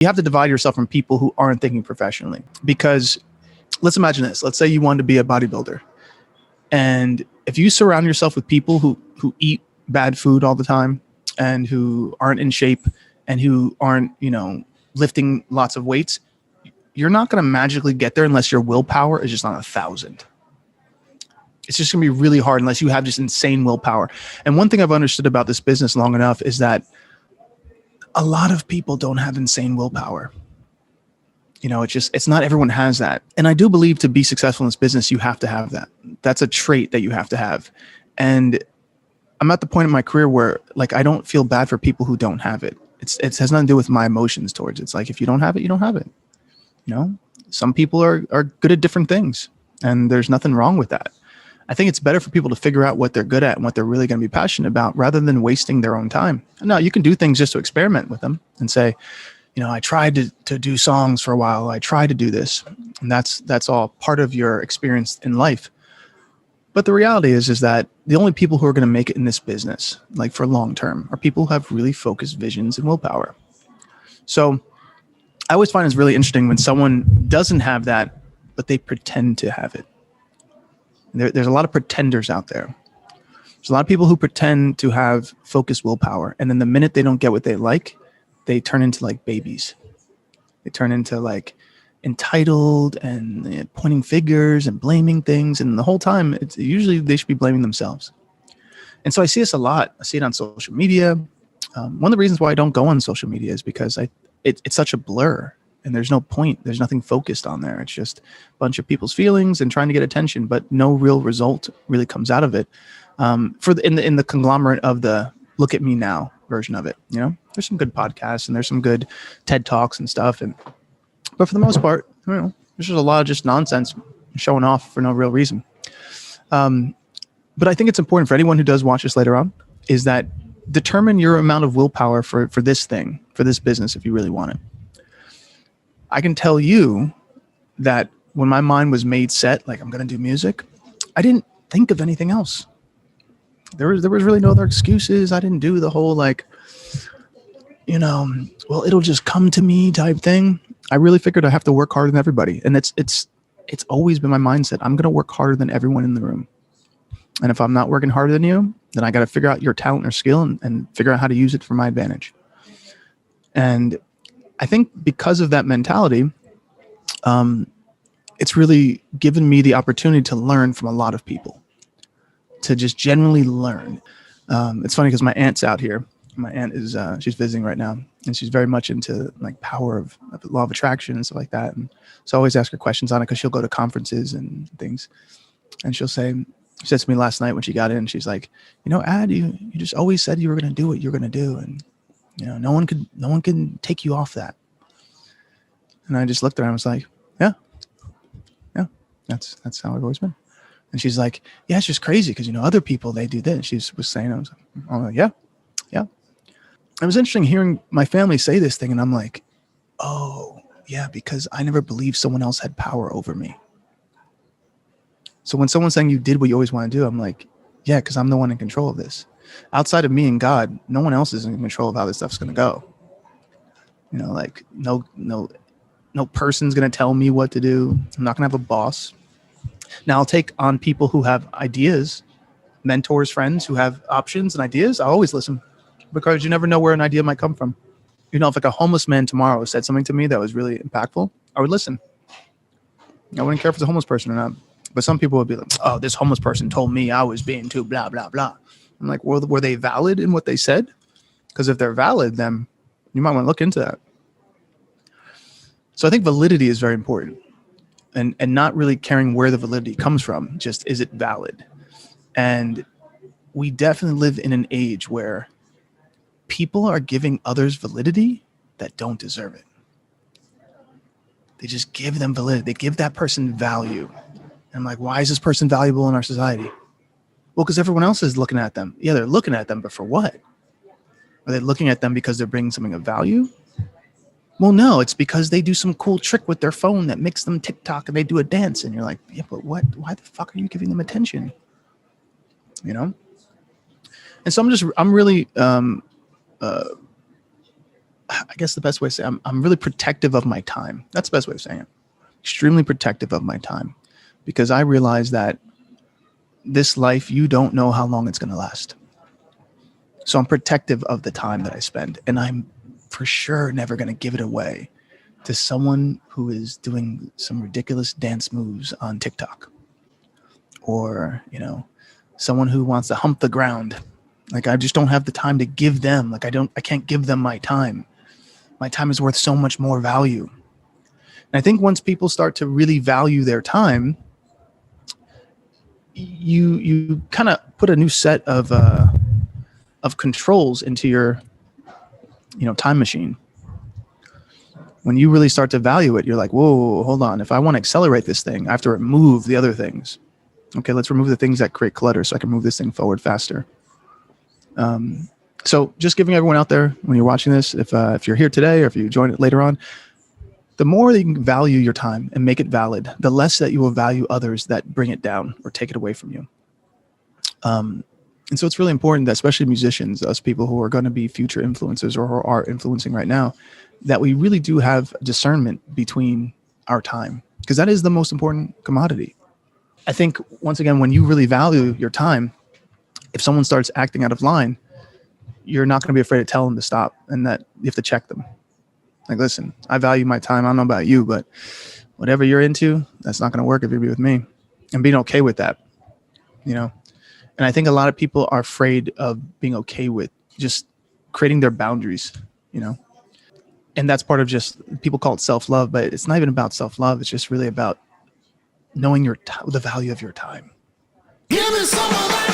You have to divide yourself from people who aren't thinking professionally, because let's imagine this. Let's say you want to be a bodybuilder. And if you surround yourself with people who eat bad food all the time and who aren't in shape and who aren't, lifting lots of weights, you're not going to magically get there unless your willpower is just on 1,000. It's just going to be really hard unless you have just insane willpower. And one thing I've understood about this business long enough is that a lot of people don't have insane willpower. It's not everyone has that. And I do believe to be successful in this business, you have to have that. That's a trait that you have to have. And I'm at the point in my career where I don't feel bad for people who don't have it. It has nothing to do with my emotions towards it. It's like, if you don't have it, you don't have it. Some people are good at different things, and there's nothing wrong with that. I think it's better for people to figure out what they're good at and what they're really going to be passionate about, rather than wasting their own time. No, you can do things just to experiment with them and say, I tried to do songs for a while. I tried to do this. And that's all part of your experience in life. But the reality is that the only people who are going to make it in this business, for long term, are people who have really focused visions and willpower. So I always find it's really interesting when someone doesn't have that, but they pretend to have it. There's a lot of pretenders out there. There's a lot of people who pretend to have focused willpower. And then the minute they don't get what they like, they turn into babies. They turn into entitled and pointing fingers and blaming things. And the whole time, it's usually they should be blaming themselves. And so I see this a lot. I see it on social media. One of the reasons why I don't go on social media is because it's such a blur. And there's no point. There's nothing focused on there. It's just a bunch of people's feelings and trying to get attention, but no real result really comes out of it. In the conglomerate of the look at me now version of it, there's some good podcasts and there's some good TED Talks and stuff. But for the most part, there's just a lot of just nonsense showing off for no real reason. But I think it's important for anyone who does watch this later on is that determine your amount of willpower for this thing, for this business, if you really want it. I can tell you that when my mind was made set, I'm going to do music, I didn't think of anything else. There was really no other excuses. I didn't do the whole well, it'll just come to me type thing. I really figured I have to work harder than everybody. And it's always been my mindset. I'm going to work harder than everyone in the room. And if I'm not working harder than you, then I got to figure out your talent or skill and figure out how to use it for my advantage. And I think because of that mentality, it's really given me the opportunity to learn from a lot of people, to just generally learn. It's funny because my aunt's out here. My aunt is, she's visiting right now, and she's very much into power of law of attraction and stuff like that. And so I always ask her questions on it because she'll go to conferences and things. And she said to me last night when she got in, she's like, Ad, you just always said you were going to do what you're going to do. And no one can take you off that. And I just looked at her and I was like, yeah, that's how I've always been. And she's like, yeah, it's just crazy because, other people, they do this. She was saying, I was like, yeah. It was interesting hearing my family say this thing. And I'm like, oh, yeah, because I never believed someone else had power over me. So when someone's saying you did what you always want to do, I'm like, yeah, because I'm the one in control of this. Outside of me and God, no one else is in control of how this stuff's going to go. No person's going to tell me what to do. I'm not going to have a boss. Now I'll take on people who have ideas, mentors, friends who have options and ideas. I'll always listen because you never know where an idea might come from. If a homeless man tomorrow said something to me that was really impactful, I would listen. I wouldn't care if it's a homeless person or not. But some people would be like, oh, this homeless person told me I was being too blah, blah, blah. I'm like, well, were they valid in what they said? Because if they're valid, then you might want to look into that. So I think validity is very important, and not really caring where the validity comes from. Just, is it valid? And we definitely live in an age where people are giving others validity that don't deserve it. They just give them validity. They give that person value. And I'm like, why is this person valuable in our society? Well, because everyone else is looking at them. Yeah, they're looking at them, but for what? Are they looking at them because they're bringing something of value? Well, no, it's because they do some cool trick with their phone that makes them TikTok and they do a dance. And you're like, yeah, but what? Why the fuck are you giving them attention? And so I'm really, I guess the best way to say I'm really protective of my time. That's the best way of saying it. Extremely protective of my time, because I realize that this life, you don't know how long it's going to last. So I'm protective of the time that I spend, and I'm for sure never going to give it away to someone who is doing some ridiculous dance moves on TikTok, or, someone who wants to hump the ground. Like, I just don't have the time to give them. Like, I can't give them my time. My time is worth so much more value. And I think once people start to really value their time, you kind of put a new set of controls into your, time machine. When you really start to value it, you're like, whoa, hold on. If I want to accelerate this thing, I have to remove the other things. Okay, let's remove the things that create clutter so I can move this thing forward faster. So just giving everyone out there, when you're watching this, if you're here today or if you join it later on, the more that you can value your time and make it valid, the less that you will value others that bring it down or take it away from you. And so it's really important that, especially musicians, us people who are going to be future influencers or who are influencing right now, that we really do have discernment between our time, because that is the most important commodity. I think, once again, when you really value your time, if someone starts acting out of line, you're not going to be afraid to tell them to stop, and that you have to check them. Like, listen, I value my time. I don't know about you, but whatever you're into, that's not going to work if you're with me. And being okay with that, And I think a lot of people are afraid of being okay with just creating their boundaries, And that's part of just, people call it self-love, but it's not even about self-love. It's just really about knowing the value of your time. Give me some of that.